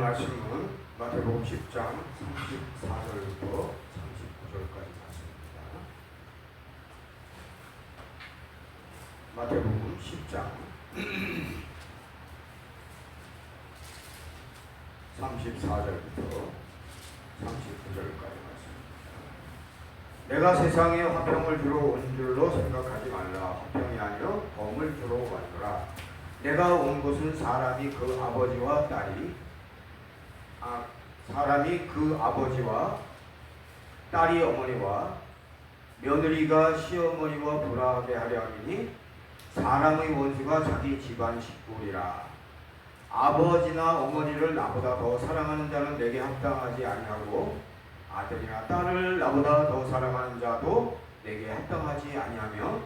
말씀은 마태복음 10장 34절부터 39절까지 말씀입니다. 마태복음 10장 34절부터 39절까지 말씀입니다. 내가 세상에 화평을 주러 온 줄로 생각하지 말라. 화평이 아니요 검을 주러 왔노라. 내가 온 것은 사람이 그 아버지와 딸이 어머니와 며느리가 시어머니와 불화하게 하려 함이니 사람의 원수가 자기 집안 식구리라. 아버지나 어머니를 나보다 더 사랑하는 자는 내게 합당하지 아니하고 아들이나 딸을 나보다 더 사랑하는 자도 내게 합당하지 아니하며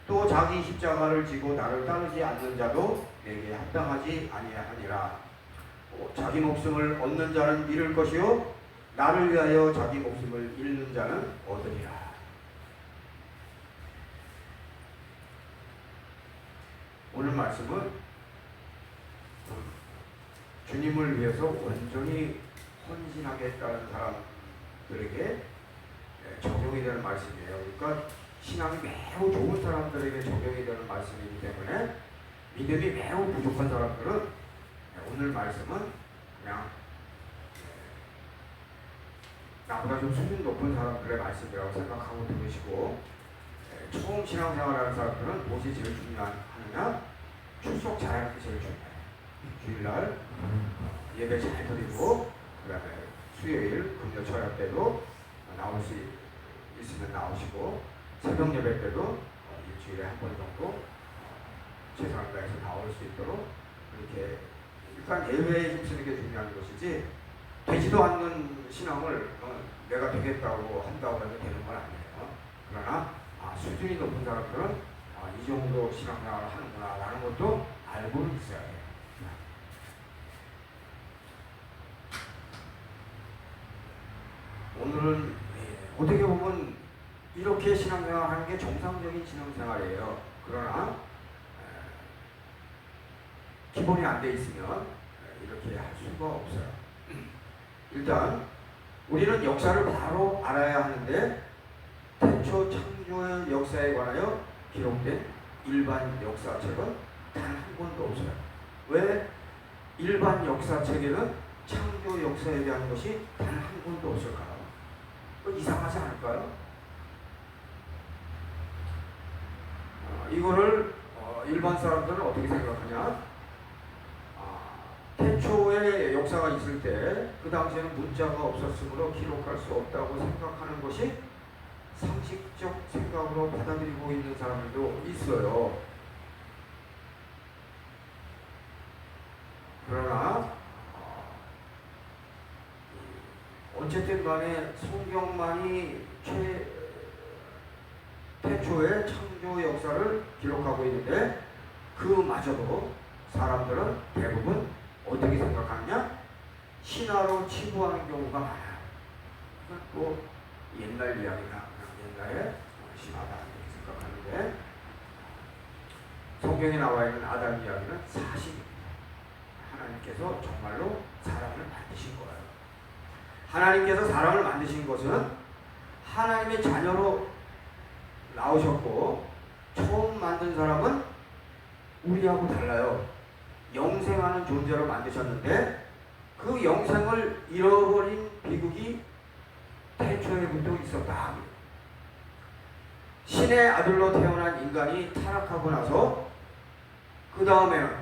또 자기 십자가를 지고 나를 따르지 않는 자도 내게 합당하지 아니하니라. 자기 목숨을 얻는 자는 잃을 것이요 나를 위하여 자기 목숨을 잃는 자는 얻으리라. 오늘 말씀은 주님을 위해서 온전히 헌신하겠다는 사람들에게 적용이 되는 말씀이에요. 그러니까 신앙이 매우 좋은 사람들에게 적용이 되는 말씀이기 때문에 믿음이 매우 부족한 사람들은 오늘 말씀은 그냥 나보다 좀 수준 높은 사람들의 말씀이라고 생각하고 들으시고, 처음 신앙생활하는 사람들은 무엇이 제일 중요하느냐? 출석 잘하는 게 제일 중요해요. 주일날 예배 잘 드리고 그 다음에 수요일 금요 철학 때도 나올 수 있으면 나오시고, 새벽 예배 때도 일주일에 한 번 정도 최선을 다해서 나올 수 있도록 이렇게 일단 예배에 힘쓰는 게 중요한 것이지, 되지도 않는 신앙을 내가 되겠다고 한다고 해서 되는 건 아니에요. 그러나 수준이 높은 사람들은 이 정도 신앙생활을 하는구나 라는 것도 알고는 있어야 해요. 오늘은 어떻게 보면 이렇게 신앙생활 하는 게 정상적인 신앙생활이에요. 그러나 기본이 안 돼 있으면 이렇게 할 수가 없어요. 일단 우리는 역사를 바로 알아야 하는데, 태초 창조의 역사에 관하여 기록된 일반 역사책은 단 한 권도 없어요. 왜 일반 역사책에는 창조 역사에 대한 것이 단 한 권도 없을까요? 이상하지 않을까요? 이거를 일반 사람들은 어떻게 생각하냐? 태초의 역사가 있을 때 그 당시에는 문자가 없었으므로 기록할 수 없다고 생각하는 것이 상식적 생각으로 받아들이고 있는 사람들도 있어요. 그러나 어쨌든 간에 성경만이 태초의 창조 역사를 기록하고 있는데, 그마저도 사람들은 대부분 어떻게 생각하느냐? 신화로 치부하는 경우가 많아요. 또 옛날 이야기나 옛날에 신화다 이렇게 생각하는데, 성경에 나와 있는 아담 이야기는 사실입니다. 하나님께서 정말로 사람을 만드신 거예요. 하나님께서 사람을 만드신 것은 하나님의 자녀로 나오셨고, 처음 만든 사람은 우리하고 달라요. 영생하는 존재로 만드셨는데, 그 영생을 잃어버린 비극이 태초에부터 있었다. 신의 아들로 태어난 인간이 타락하고 나서 그 다음에는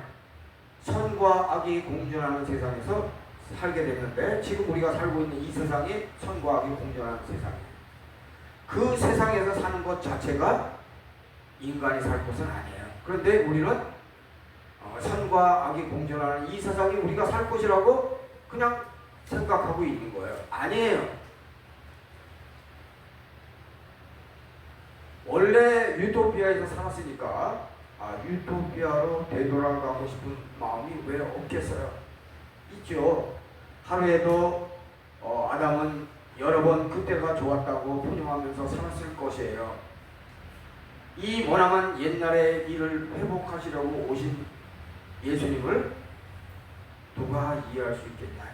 선과 악이 공존하는 세상에서 살게 됐는데, 지금 우리가 살고 있는 이 세상이 선과 악이 공존하는 세상이에요. 그 세상에서 사는 것 자체가 인간이 살 곳은 아니에요. 그런데 우리는 선과 악이 공존하는 이 세상이 우리가 살 곳이라고 그냥 생각하고 있는 거예요. 아니에요. 원래 유토피아에서 살았으니까 유토피아로 되돌아가고 싶은 마음이 왜 없겠어요? 있죠. 하루에도 아담은 여러 번 그때가 좋았다고 포용하면서 살았을 것이에요. 이 머나먼 옛날의 일을 회복하시려고 오신 예수님을 누가 이해할 수 있겠냐?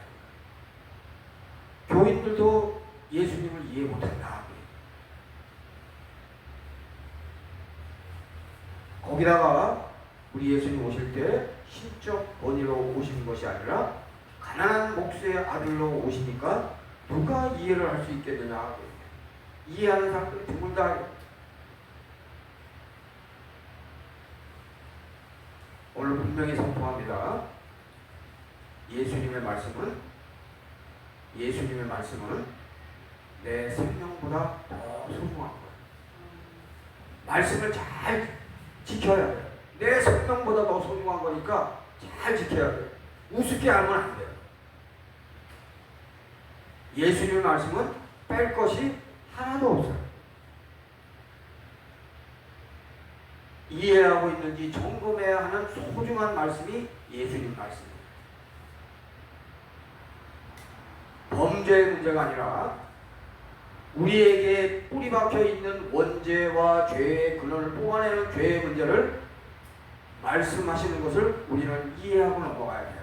교인들도 예수님을 이해 못한다. 거기다가 우리 예수님 오실 때 신적 권위로 오시는 것이 아니라 가난한 목수의 아들로 오시니까 누가 이해를 할 수 있겠느냐. 이해하는 사람들이 드물다. 오늘 분명히 선포합니다. 예수님의 말씀은 내 생명보다 더 소중한 거예요. 말씀을 잘 지켜야 돼요. 내 생명보다 더 소중한 거니까 잘 지켜야 돼요. 우습게 알면 안 돼요. 예수님의 말씀은 뺄 것이 하나도 없어요. 이해하고 있는지 점검해야 하는 소중한 말씀이 예수님 말씀입니다. 범죄의 문제가 아니라 우리에게 뿌리 박혀 있는 원죄와 죄의 근원을 뽑아내는 죄의 문제를 말씀하시는 것을 우리는 이해하고 넘어가야 돼요.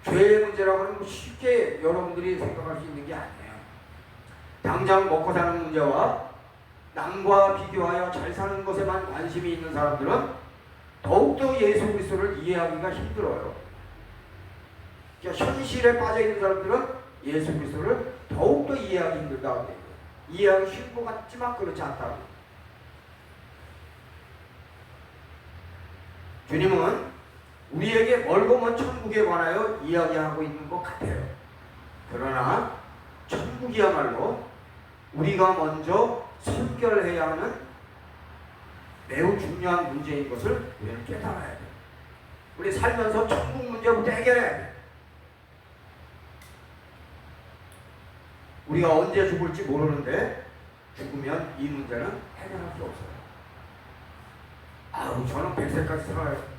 죄의 문제라고 하는 쉽게 여러분들이 생각할 수 있는 게 아니에요. 당장 먹고 사는 문제와 남과 비교하여 잘 사는 것에만 관심이 있는 사람들은 더욱더 예수 그리스도를 이해하기가 힘들어요. 그러니까 현실에 빠져 있는 사람들은 예수 그리스도를 더욱더 이해하기 힘들다고 해요. 이해하기 쉬운 것 같지만 그렇지 않다고. 주님은 우리에게 멀고 먼 천국에 관하여 이야기하고 있는 것 같아요. 그러나 천국이야말로 우리가 먼저 선결해야 하는 매우 중요한 문제인 것을 우리는 깨달아야 돼요. 우리 살면서 천국 문제부터 해결해야 돼요. 우리가 언제 죽을지 모르는데 죽으면 이 문제는 해결할 수 없어요. 아우, 저는 100세까지 살아요.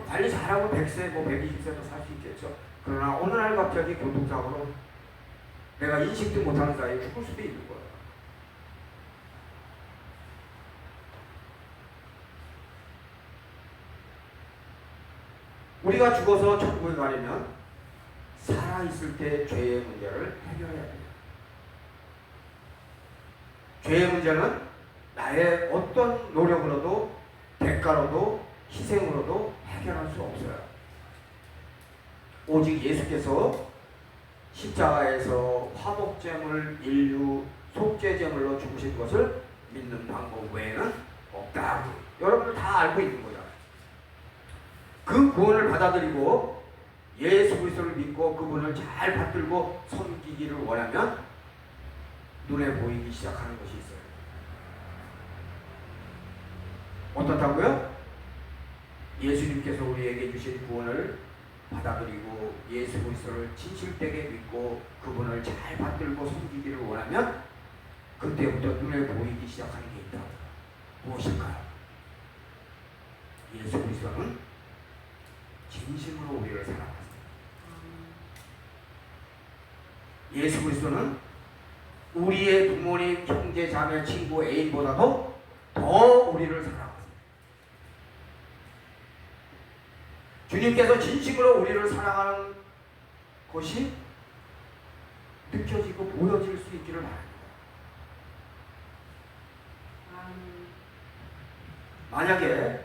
관리 잘하고 100세, 120세도 살 수 있겠죠. 그러나 어느 날 갑자기 교통사고로 내가 인식도 못하는 사이에 죽을 수도 있는 거예요. 우리가 죽어서 천국에 가려면 살아있을 때 죄의 문제를 해결해야 돼요. 죄의 문제는 나의 어떤 노력으로도 대가로도 희생으로도 해결할 수 없어요. 오직 예수께서 십자가에서 화목제물, 인류, 속죄제물로 죽으신 것을 믿는 방법 외에는 없다. 여러분들 다 알고 있는 거잖아요. 그 구원을 받아들이고 예수 그리스도를 믿고 그분을 잘 받들고 섬기기를 원하면 눈에 보이기 시작하는 것이 있어요. 어떻다고요? 예수님께서 우리에게 주신 구원을 받아들이고 예수 그리스도를 진실되게 믿고 그분을 잘 받들고 섬기기를 원하면 그때부터 눈에 보이기 시작하는 게 있다. 무엇일까요? 예수 그리스도는 진심으로 우리를 사랑하세요. 예수 그리스도는 우리의 부모님, 형제, 자매, 친구, 애인보다도 더 우리를 사랑하세요. 주님께서 진심으로 우리를 사랑하는 것이 느껴지고 보여질 수 있기를 바랍니다. 만약에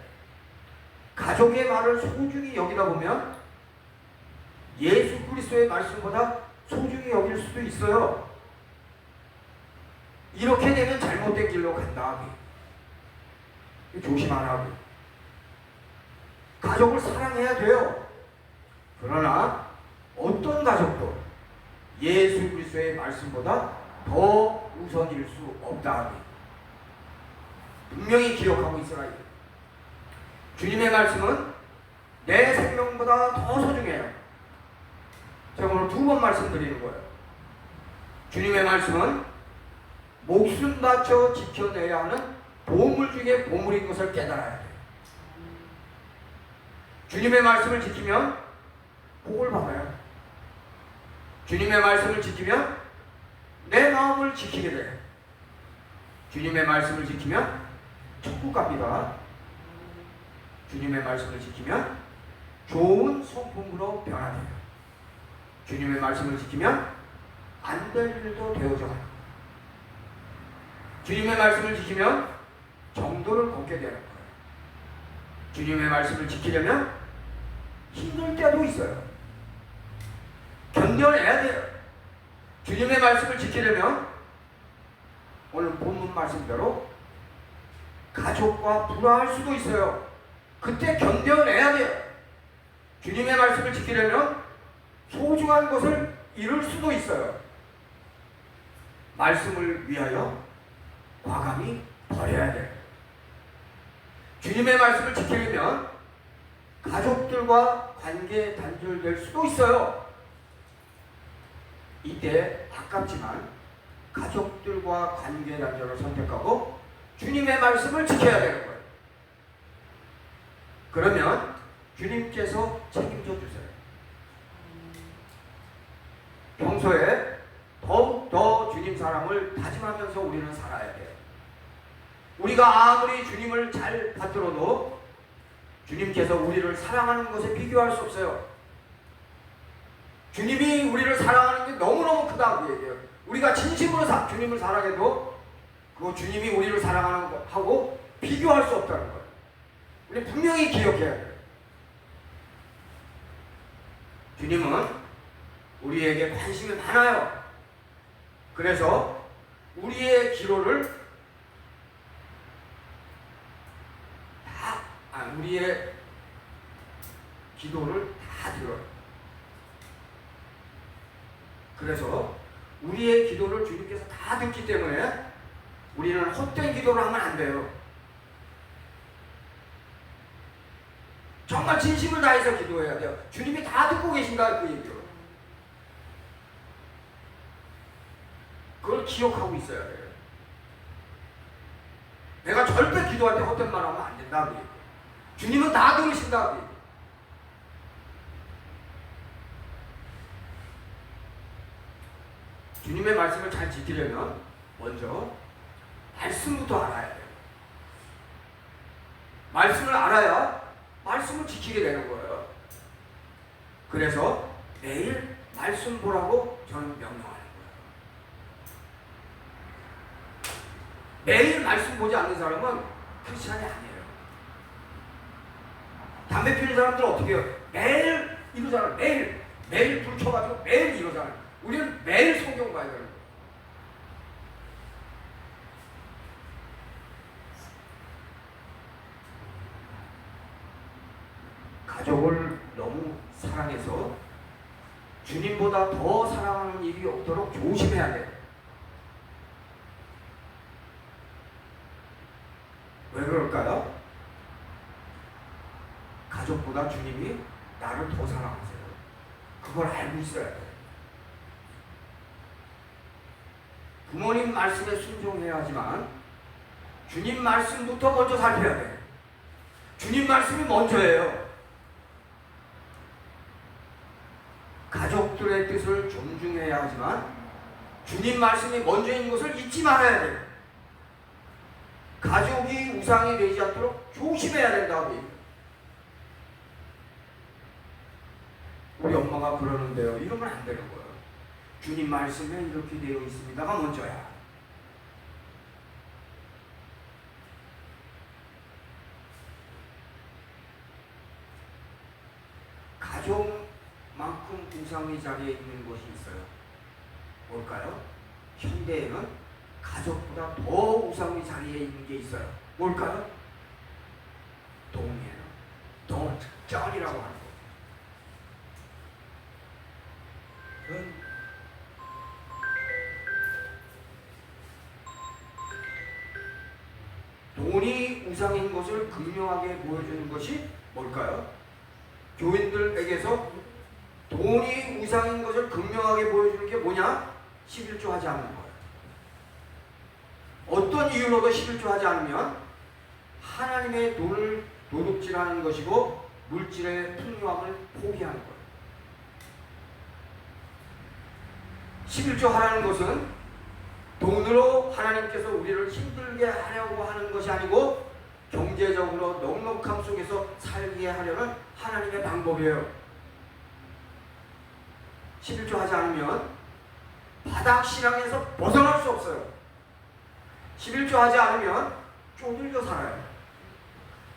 가족의 말을 소중히 여기다 보면 예수 그리스도의 말씀보다 소중히 여길 수도 있어요. 이렇게 되면 잘못된 길로 간다. 조심하라고. 가족을 사랑해야 돼요. 그러나 어떤 가족도 예수 그리스도의 말씀보다 더 우선일 수 없다. 분명히 기억하고 있어야 해요. 주님의 말씀은 내 생명보다 더 소중해요. 제가 오늘 2번 말씀드리는 거예요. 주님의 말씀은 목숨 바쳐 지켜내야 하는 보물 중에 보물인 것을 깨달아야 돼요. 주님의 말씀을 지키면 복을 받아요. 주님의 말씀을 지키면 내 마음을 지키게 돼요. 주님의 말씀을 지키면 천국 갑니다. 주님의 말씀을 지키면 좋은 성품으로 변화돼요. 주님의 말씀을 지키면 안 될 일도 되어져 가는 거예요. 주님의 말씀을 지키면 정도를 걷게 되는 거예요. 주님의 말씀을 지키려면 힘들 때도 있어요. 견뎌내야 돼요. 주님의 말씀을 지키려면 오늘 본문 말씀대로 가족과 불화할 수도 있어요. 그때 견뎌내야 돼요. 주님의 말씀을 지키려면 소중한 것을 잃을 수도 있어요. 말씀을 위하여 과감히 버려야 돼요. 주님의 말씀을 지키려면 가족들과 관계 단절될 수도 있어요. 이때 아깝지만 가족들과 관계 단절을 선택하고 주님의 말씀을 지켜야 되는 거예요. 그러면 주님께서 책임져 주세요. 평소에 더욱더 주님 사랑을 다짐하면서 우리는 살아야 돼요. 우리가 아무리 주님을 잘 받들어도 주님께서 우리를 사랑하는 것에 비교할 수 없어요. 주님이 우리를 사랑하는 게 너무너무 크다고 얘기해요. 우리가 진심으로 주님을 사랑해도 그 주님이 우리를 사랑하는 것하고 비교할 수 없다는 거예요. 우리 분명히 기억해야 돼요. 주님은 우리에게 관심이 많아요. 그래서 우리의 기도를 우리의 기도를 다 들어요. 그래서 우리의 기도를 주님께서 다 듣기 때문에 우리는 헛된 기도를 하면 안 돼요. 정말 진심을 다해서 기도해야 돼요. 주님이 다 듣고 계신다 그 얘기요. 그걸 기억하고 있어야 돼요. 내가 절대 기도할 때 헛된 말 하면 안 된다 그 얘기요. 주님은 다 들으신다 그 얘기요. 주님의 말씀을 잘 지키려면 먼저 말씀부터 알아야 돼요. 말씀을 알아야 말씀을 지키게 되는 거예요. 그래서 매일 말씀 보라고 저는 명령하는 거예요. 매일 말씀 보지 않는 사람은 크리스찬이 아니에요. 담배 피우는 사람들 어떻게 해요? 매일 이러잖아요. 매일 불 켜가지고 매일 이러잖아요. 우리는 매일 성경 봐야 되는 거예요. 가족을 너무 사랑해서 주님보다 더 사랑하는 일이 없도록 조심해야 돼요. 왜 그럴까요? 가족보다 주님이 나를 더 사랑하세요. 그걸 알고 있어야 돼요. 부모님 말씀에 순종해야 하지만 주님 말씀부터 먼저 살펴야 돼요. 주님 말씀이 먼저예요. 가족들의 뜻을 존중해야 하지만 주님 말씀이 먼저인 것을 잊지 말아야 돼요. 가족이 우상이 되지 않도록 조심해야 된다고 얘기해요. 우리 엄마가 그러는데요. 이러면 안 되는 거예요. 주님 말씀에 이렇게 되어 있습니다가 먼저야. 가족만큼 우상의 자리에 있는 것이 있어요. 뭘까요? 현대에는 가족보다 더 우상의 자리에 있는 게 있어요. 뭘까요? 돈이에요. 돈, 쩐이라고 하는 거. 돈이 우상인 것을 극명하게 보여주는 것이 뭘까요? 교인들에게서 돈이 우상인 것을 극명하게 보여주는 게 뭐냐? 11조 하지 않는 거예요. 어떤 이유로도 11조 하지 않으면 하나님의 돈을 도둑질하는 것이고 물질의 풍요함을 포기하는 거예요. 11조 하라는 것은 돈으로 하나님께서 우리를 힘들게 하려고 하는 것이 아니고 경제적으로 넉넉함 속에서 살게 하려는 하나님의 방법이에요. 11조 하지 않으면 바닥 신앙에서 벗어날 수 없어요. 11조 하지 않으면 쪼들겨 살아요.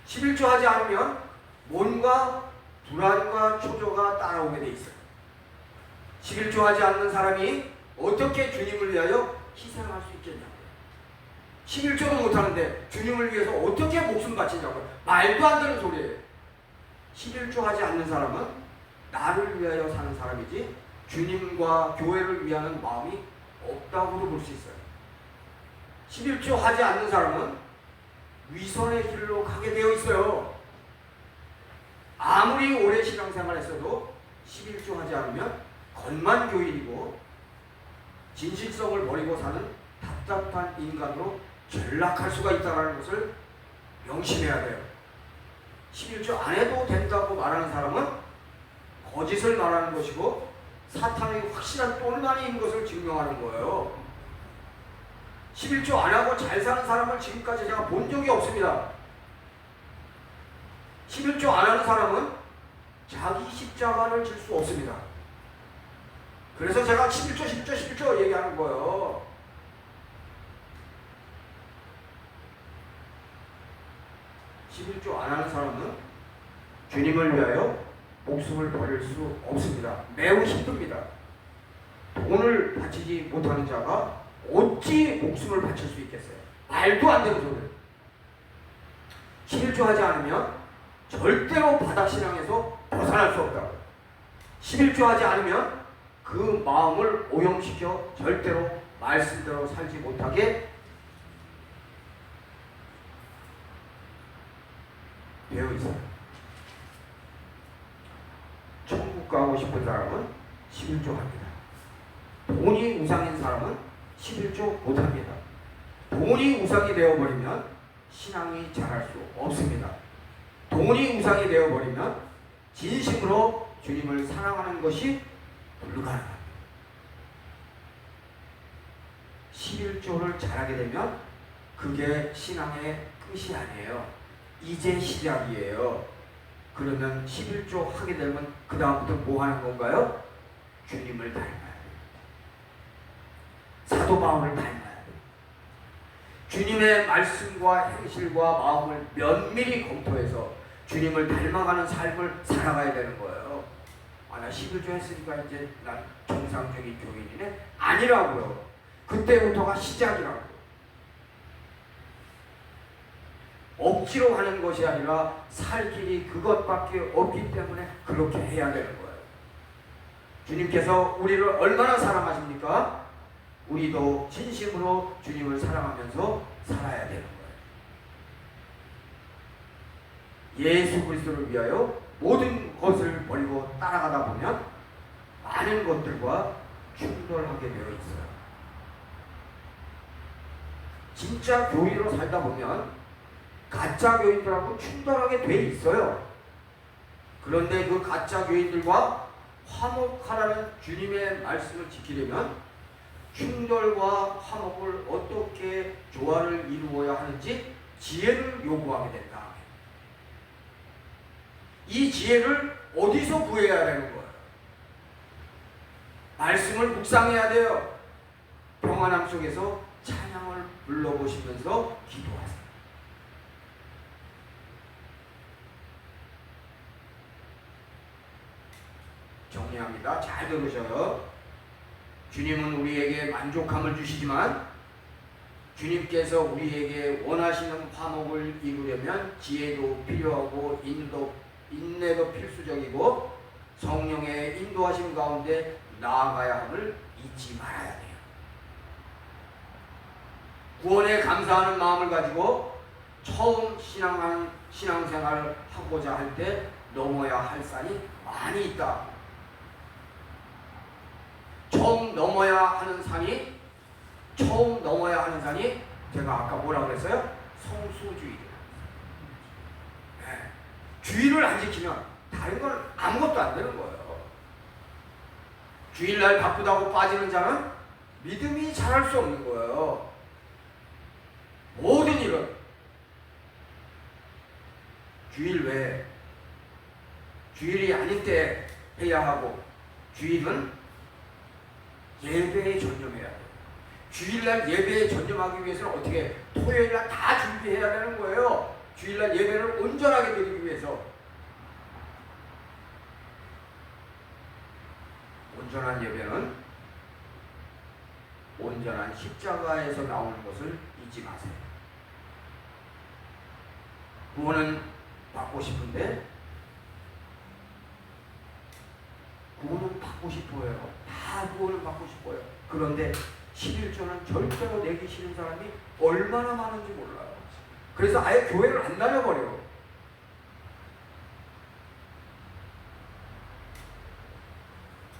11조 하지 않으면 뭔가 불안과 초조가 따라오게 돼 있어요. 11조 하지 않는 사람이 어떻게 주님을 위하여 희생할 수 있겠냐고요. 11조도 못하는데 주님을 위해서 어떻게 목숨 바치냐고요. 말도 안 되는 소리예요. 11조 하지 않는 사람은 나를 위하여 사는 사람이지 주님과 교회를 위하는 마음이 없다고도 볼 수 있어요. 11조 하지 않는 사람은 위선의 길로 가게 되어 있어요. 아무리 오래 신앙생활했어도 11조 하지 않으면 겉만 교인이고 진실성을 버리고 사는 답답한 인간으로 전락할 수가 있다는 것을 명심해야 돼요. 11조 안 해도 된다고 말하는 사람은 거짓을 말하는 것이고 사탄의 확실한 똘만이 있는 것을 증명하는 거예요. 11조 안 하고 잘 사는 사람을 지금까지 제가 본 적이 없습니다. 11조 안 하는 사람은 자기 십자가를 질 수 없습니다. 그래서 제가 11조 얘기하는 거예요. (11조) 안 하는 사람은 주님을 위하여 목숨을 버릴 수 없습니다. 매우 힘듭니다. 돈을 바치지 못하는 자가 어찌 목숨을 바칠 수 있겠어요? 말도 안 되는 소리. 11조 하지 않으면 절대로 바닥신앙에서 벗어날 수 없다고. 11조 하지 않으면 그 마음을 오염시켜 절대로 말씀대로 살지 못하게 되어 있어요. 천국 가고 싶은 사람은 11조 합니다. 돈이 우상인 사람은 11조 못합니다. 돈이 우상이 되어버리면 신앙이 자랄 수 없습니다. 돈이 우상이 되어버리면 진심으로 주님을 사랑하는 것이 불가능합니다. 11조를 잘하게 되면 그게 신앙의 끝이 아니에요. 이제 시작이에요. 그러면 11조 하게 되면 그 다음부터 뭐 하는 건가요? 주님을 닮아야 돼요. 사도 바울을 닮아야 돼요. 주님의 말씀과 행실과 마음을 면밀히 검토해서 주님을 닮아가는 삶을 살아가야 되는 거예요. 나 11조 했으니까 이제 난 정상적인 교인이네? 아니라고요. 그때부터가 시작이라고. 억지로 하는 것이 아니라 살 길이 그것밖에 없기 때문에 그렇게 해야 되는 거예요. 주님께서 우리를 얼마나 사랑하십니까? 우리도 진심으로 주님을 사랑하면서 살아야 되는 거예요. 예수 그리스도를 위하여 모든 것을 버리고 따라가다 보면 많은 것들과 충돌하게 되어 있어요. 진짜 교인으로 살다 보면 가짜 교인들하고 충돌하게 돼 있어요. 그런데 그 가짜 교인들과 화목하라는 주님의 말씀을 지키려면 충돌과 화목을 어떻게 조화를 이루어야 하는지 지혜를 요구하게 된다. 이 지혜를 어디서 구해야 되는 거예요? 말씀을 묵상해야 돼요. 평안함 속에서 찬양을 불러보시면서 기도하세요. 정리합니다. 잘 들으셔요. 주님은 우리에게 만족함을 주시지만 주님께서 우리에게 원하시는 화목을 이루려면 지혜도 필요하고 인내도 필수적이고 성령의 인도하심 가운데 나아가야 함을 잊지 말아야 돼요. 구원에 감사하는 마음을 가지고 처음 신앙생활을 하고자 할 때 넘어야 할 산이 많이 있다. 처음 넘어야 하는 산이 제가 아까 뭐라고 그랬어요? 성수주의예요. 네. 주의를 안 지키면 다른 건 아무것도 안 되는 거예요. 주일날 바쁘다고 빠지는 자는 믿음이 자랄 수 없는 거예요. 모든 일은 주일 외에 주일이 아닌 때 해야 하고 주일은 예배에 전념해야 돼요. 주일날 예배에 전념하기 위해서는 어떻게 토요일날 다 준비해야 되는 거예요. 주일날 예배를 온전하게 드리기 위해서. 온전한 예배는 온전한 십자가에서 나오는 것을 잊지 마세요. 구원은 받고 싶은데 구원은 받고 싶어요. 다 구원을 받고 싶어요. 그런데 11조는 절대로 내기 싫은 사람이 얼마나 많은지 몰라요. 그래서 아예 교회를 안 다녀버려요.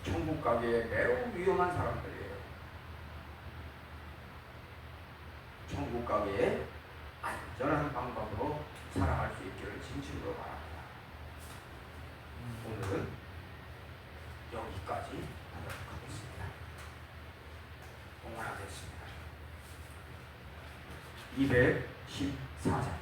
천국 가기에 매우 위험한 사람들이에요. 천국 가기에 안전한 방법으로 살아갈 수 있기를 진심으로 바랍니다. 오늘은 여기까지 하도록 하겠습니다. 공헌하겠습니다. 214장